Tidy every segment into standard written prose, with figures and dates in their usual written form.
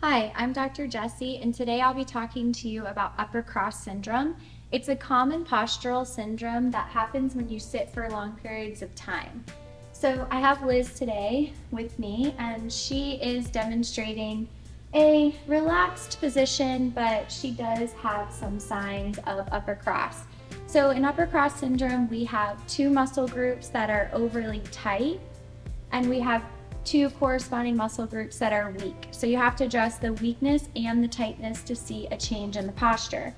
Hi, I'm Dr. Jessie, and today I'll be talking to you about upper cross syndrome. It's a common postural syndrome that happens when you sit for long periods of time. So I have Liz today with me, and she is demonstrating a relaxed position, but she does have some signs of upper cross. So in upper cross syndrome, we have two muscle groups that are overly tight, and we have two corresponding muscle groups that are weak. So you have to address the weakness and the tightness to see a change in the posture.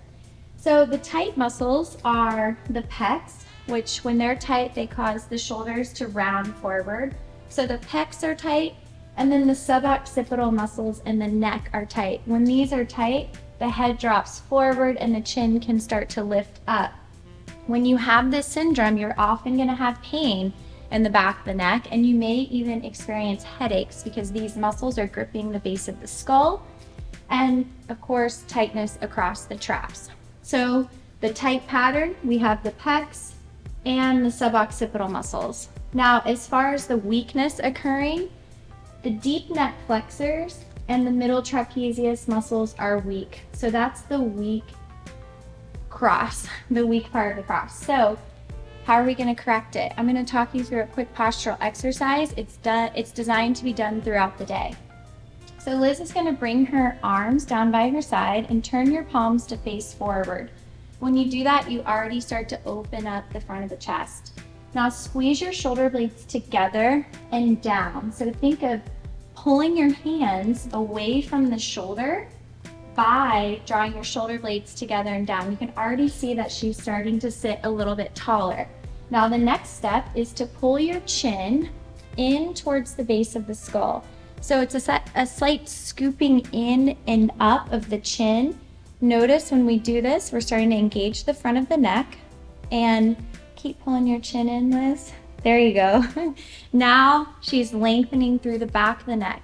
So the tight muscles are the pecs, which when they're tight, they cause the shoulders to round forward. So the pecs are tight, and then the suboccipital muscles in the neck are tight. When these are tight, the head drops forward and the chin can start to lift up. When you have this syndrome, you're often going to have pain in the back of the neck, and you may even experience headaches because these muscles are gripping the base of the skull, and of course tightness across the traps. So the tight pattern, we have the pecs and the suboccipital muscles. Now as far as the weakness occurring, the deep neck flexors and the middle trapezius muscles are weak. So that's the weak cross, the weak part of the cross. So how are we going to correct it? I'm going to talk you through a quick postural exercise. It's designed to be done throughout the day. So Liz is going to bring her arms down by her side and turn your palms to face forward. When you do that, you already start to open up the front of the chest. Now squeeze your shoulder blades together and down. So think of pulling your hands away from the shoulder by drawing your shoulder blades together and down. You can already see that she's starting to sit a little bit taller. Now the next step is to pull your chin in towards the base of the skull. So it's a slight scooping in and up of the chin. Notice when we do this, we're starting to engage the front of the neck, and keep pulling your chin in, Liz. There you go. Now she's lengthening through the back of the neck.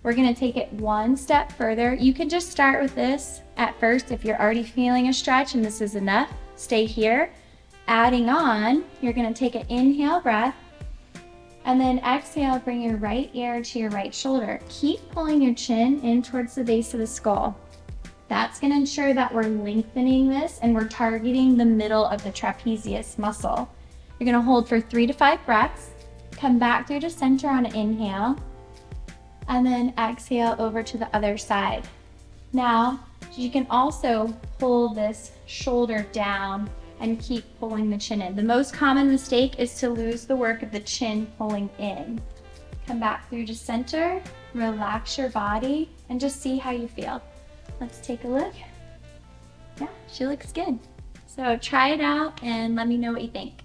We're going to take it one step further. You can just start with this at first if you're already feeling a stretch and this is enough. Stay here. Adding on, you're going to take an inhale breath, and then exhale, bring your right ear to your right shoulder. Keep pulling your chin in towards the base of the skull. That's going to ensure that we're lengthening this and we're targeting the middle of the trapezius muscle. You're going to hold for 3 to 5 breaths. Come back through to center on an inhale, and then exhale over to the other side. Now, you can also pull this shoulder down and keep pulling the chin in. The most common mistake is to lose the work of the chin pulling in. Come back through to center, relax your body, and just see how you feel. Let's take a look. Yeah, she looks good. So try it out and let me know what you think.